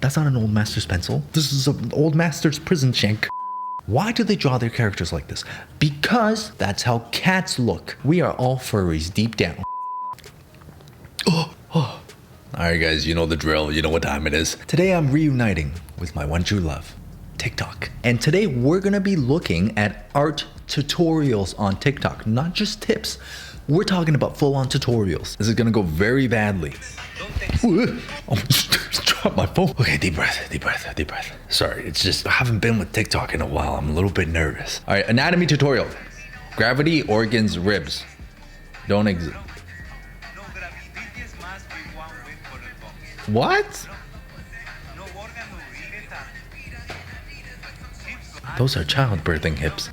That's not an old master's pencil. This is an old master's prison shank. Why do they draw their characters like this? Because that's how cats look. We are all furries deep down. Alright guys, you know the drill. You know what time it is. Today I'm reuniting with my one true love, TikTok. And today we're gonna be looking at art tutorials on TikTok. Not just tips. We're talking about full-on tutorials. This is gonna go very badly. Drop my phone. Okay, deep breath, deep breath, deep breath. Sorry, it's just, I haven't been with TikTok in a while. I'm a little bit nervous. All right, anatomy tutorial. Gravity, organs, ribs. Don't exist. What? Those are childbirthing hips.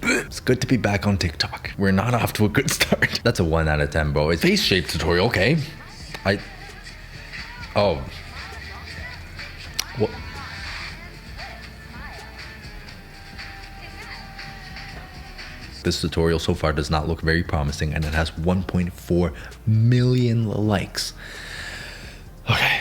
It's good to be back on TikTok. We're not off to a good start. That's a 1 out of 10, bro. It's face shape tutorial, okay. Oh. What? This tutorial so far does not look very promising, and it has 1.4 million likes. Okay.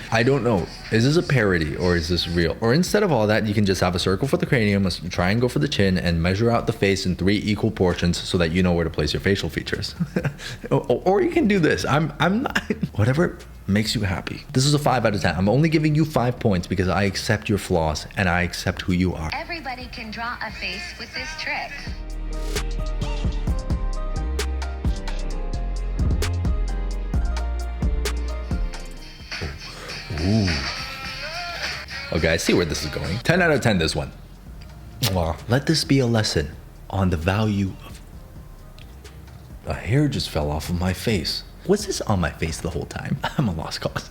I don't know. Is this a parody or is this real? Or instead of all that, you can just have a circle for the cranium, a triangle for the chin, and measure out the face in 3 equal portions so that you know where to place your facial features. Or you can do this. I'm not. Whatever makes you happy. This is a 5 out of 10. I'm only giving you 5 points because I accept your flaws and I accept who you are. Everybody can draw a face with this trick. Ooh. Okay, I see where this is going. 10 out of 10, this one. Wow. Let this be a lesson on the value of... A hair just fell off of my face. Was this on my face the whole time? I'm a lost cause.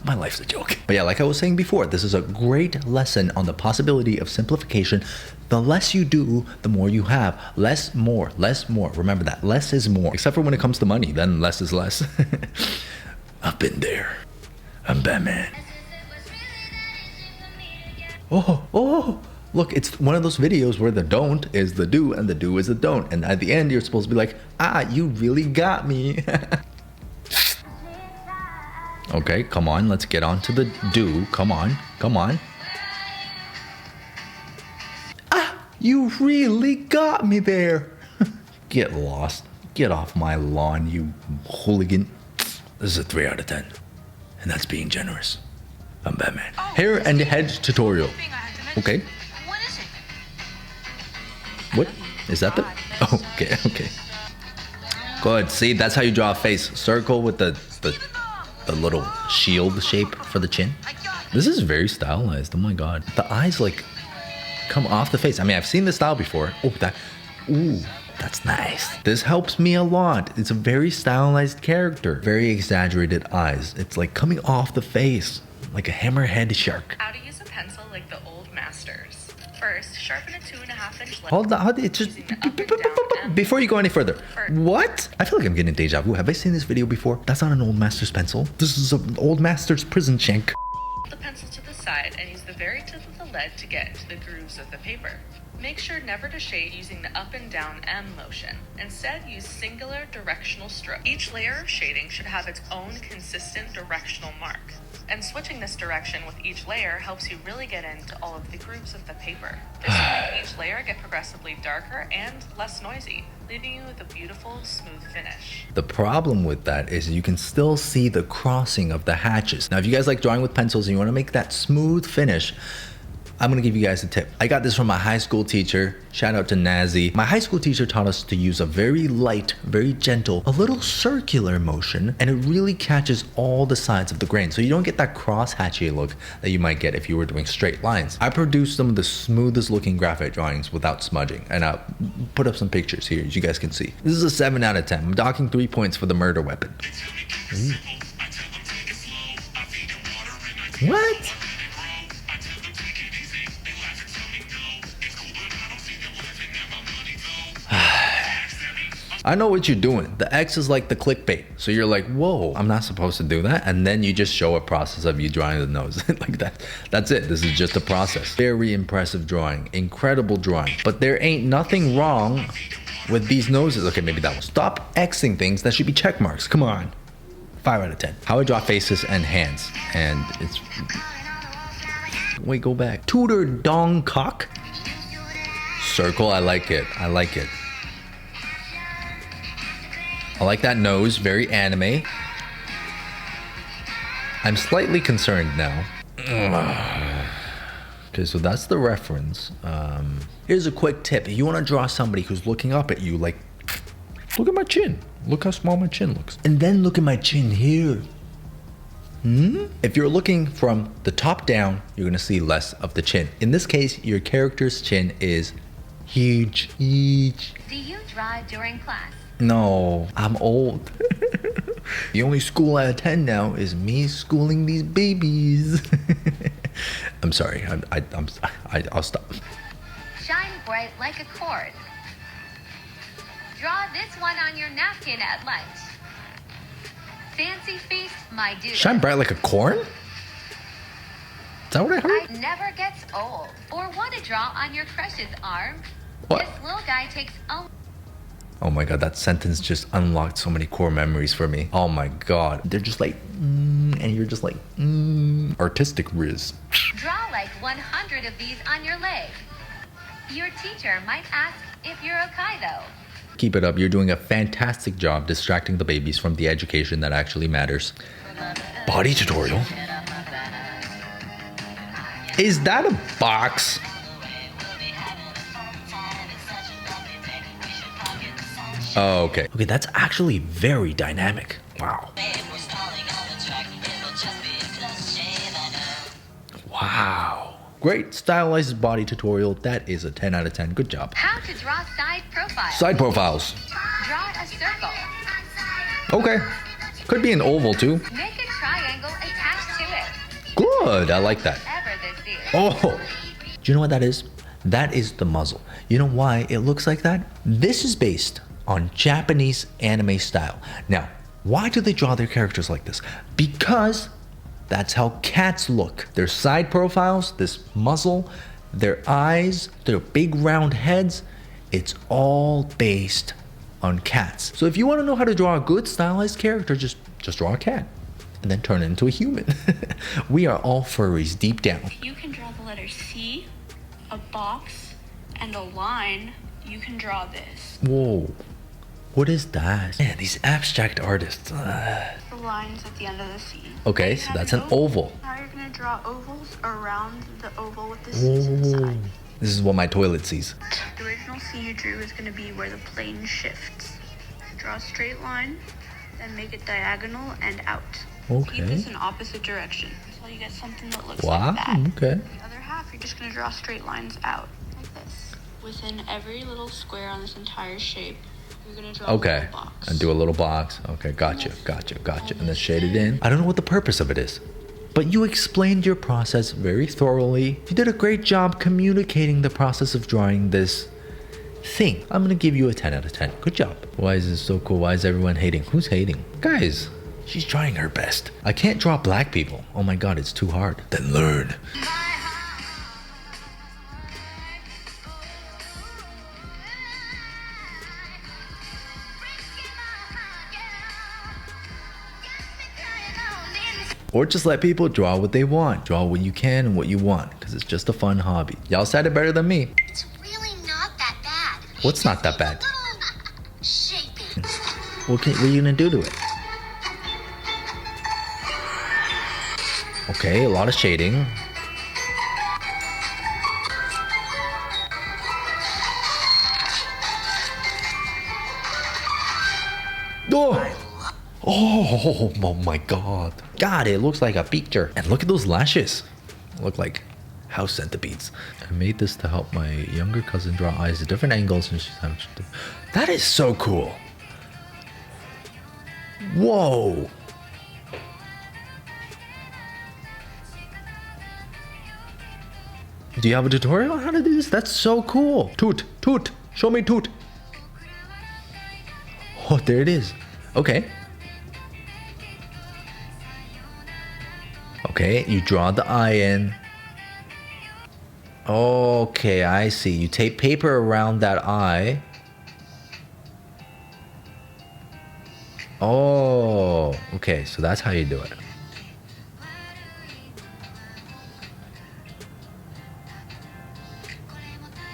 My life's a joke. But yeah, like I was saying before, this is a great lesson on the possibility of simplification. The less you do, the more you have. Less, more, less, more. Remember that. Less is more. Except for when it comes to money, then less is less. I've been there. I'm Batman. Oh, look, it's one of those videos where the don't is the do and the do is the don't. And at the end, you're supposed to be like, you really got me. Okay, come on, let's get on to the do. Come on, come on. You really got me there. Get lost. Get off my lawn, you hooligan. This is a 3 out of 10. And that's being generous. I'm Batman. Hair and head tutorial. Okay. What is it? What? Is that the... Oh, okay. Good. See, that's how you draw a face. Circle with the little shield shape for the chin. This is very stylized. Oh my god. The eyes like come off the face. I mean, I've seen this style before. Ooh. That's nice. This helps me a lot. It's a very stylized character. Very exaggerated eyes. It's like coming off the face. Like a hammerhead shark. How to use a pencil like the old masters. First, sharpen a 2.5-inch length. Hold on. It's just... Before you go any further. What? I feel like I'm getting deja vu. Have I seen this video before? That's not an old master's pencil. This is an old master's prison shank. The pencil to the side and use the very tip of the lead to get into the grooves of the paper. Make sure never to shade using the up and down M motion. Instead, use singular directional stroke. Each layer of shading should have its own consistent directional mark. And switching this direction with each layer helps you really get into all of the grooves of the paper. This will make each layer get progressively darker and less noisy, leaving you with a beautiful, smooth finish. The problem with that is you can still see the crossing of the hatches. Now, if you guys like drawing with pencils and you want to make that smooth finish, I'm gonna give you guys a tip. I got this from my high school teacher. Shout out to Nazi. My high school teacher taught us to use a very light, very gentle, a little circular motion, and it really catches all the sides of the grain. So you don't get that cross-hatchy look that you might get if you were doing straight lines. I produced some of the smoothest looking graphite drawings without smudging, and I'll put up some pictures here as you guys can see. This is a 7 out of 10. I'm docking 3 points for the murder weapon. Ooh. What? I know what you're doing. The X is like the clickbait. So you're like, whoa, I'm not supposed to do that. And then you just show a process of you drawing the nose like that. That's it. This is just a process. Very impressive drawing. Incredible drawing. But there ain't nothing wrong with these noses. Okay, maybe that one. Stop Xing things. That should be check marks. Come on. 5 out of 10. How I draw faces and hands. And it's... Wait, go back. Tudor dong cock. Circle. I like it. I like it. I like that nose, very anime. I'm slightly concerned now. Okay, so that's the reference. Here's a quick tip. If you want to draw somebody who's looking up at you, like, look at my chin. Look how small my chin looks. And then look at my chin here. If you're looking from the top down, you're going to see less of the chin. In this case, your character's chin is huge. Huge. Do you draw during class? No, I'm old. The only school I attend now is me schooling these babies. I'm sorry. I'll stop. Shine bright like a cord. Draw this one on your napkin at lunch. Fancy feast, my dude. Shine bright like a corn? Is that what I heard? I never gets old. Or want to draw on your crush's arm. What? This little guy takes Oh my god, that sentence just unlocked so many core memories for me. Oh my god. They're just like, and you're just like, artistic riz. Draw like 100 of these on your leg. Your teacher might ask if you're okay though. Keep it up. You're doing a fantastic job distracting the babies from the education that actually matters. Body tutorial? Is that a box? Oh, okay. Okay, that's actually very dynamic. Wow. Wow. Great stylized body tutorial. That is a 10 out of 10. Good job. How to draw side profiles. Side profiles. Draw a circle. Okay. Could be an oval too. Make a triangle attached to it. Good. I like that. Whatever this is. Oh. Do you know what that is? That is the muzzle. You know why it looks like that? This is based on Japanese anime style. Now, why do they draw their characters like this? Because that's how cats look. Their side profiles, this muzzle, their eyes, their big round heads, it's all based on cats. So if you want to know how to draw a good stylized character, just draw a cat and then turn it into a human. We are all furries deep down. You can draw the letter C, a box, and a line. You can draw this. Whoa. What is that? Man, these abstract artists. The lines at the end of the C. Okay, so that's an oval. Now you're going to draw ovals around the oval with the C's inside. This is what my toilet sees. The original C you drew is going to be where the plane shifts. Draw a straight line, then make it diagonal and out. Keep this Okay. in opposite direction until you get something that looks Wow, like that. okay. The other half, you're just going to draw straight lines out, like this. Within every little square on this entire shape, you're going to draw a Okay. little box. And do a little box. Okay, gotcha. And then shade it in. I don't know what the purpose of it is, but you explained your process very thoroughly. You did a great job communicating the process of drawing this thing. I'm gonna give you a 10 out of 10. Good job. Why is this so cool? Why is everyone hating? Who's hating? Guys, she's trying her best. I can't draw black people. Oh my god, it's too hard. Then learn. Or just let people draw what they want. Draw what you can and what you want, because it's just a fun hobby. Y'all said it better than me. It's really not that bad. What's not that bad? Little shaping. What are you gonna do to it? Okay, a lot of shading. Oh my god. God, it looks like a picture. And look at those lashes. Look like house centipedes. I made this to help my younger cousin draw eyes at different angles and she's having to... That is so cool. Whoa. Do you have a tutorial on how to do this? That's so cool. Toot, toot. Show me toot. there it is. Okay. Okay, you draw the eye in. Okay, I see. You tape paper around that eye. Oh, okay, so that's how you do it.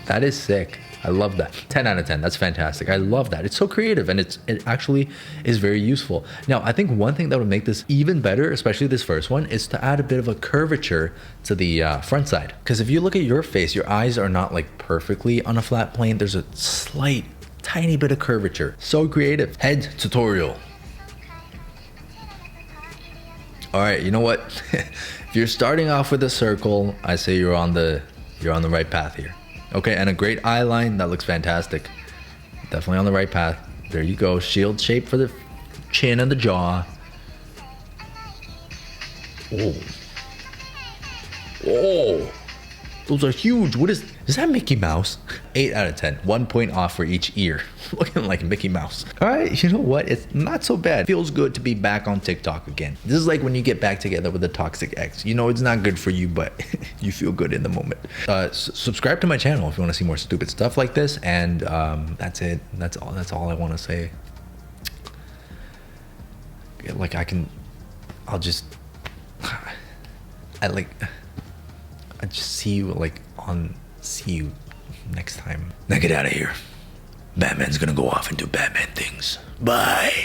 That is sick. I love that. 10 out of 10. That's fantastic. I love that. It's so creative and it actually is very useful. Now, I think one thing that would make this even better, especially this first one, is to add a bit of a curvature to the front side. Because if you look at your face, your eyes are not like perfectly on a flat plane. There's a slight, tiny bit of curvature. So creative. Head tutorial. All right, you know what? If you're starting off with a circle, I say you're on the right path here. Okay, and a great eye line, that looks fantastic. Definitely on the right path. There you go, shield shape for the chin and the jaw. Oh. Oh, those are huge. What is that Mickey Mouse? 8 out of 10, 1 point off for each ear. Looking like Mickey Mouse. All right, you know what? It's not so bad. Feels good to be back on TikTok again. This is like when you get back together with a toxic ex. You know it's not good for you, but you feel good in the moment. Subscribe to my channel if you want to see more stupid stuff like this. And that's it. That's all I want to say. Like I just see you next time. Now get out of here. Batman's gonna go off and do Batman things. Bye.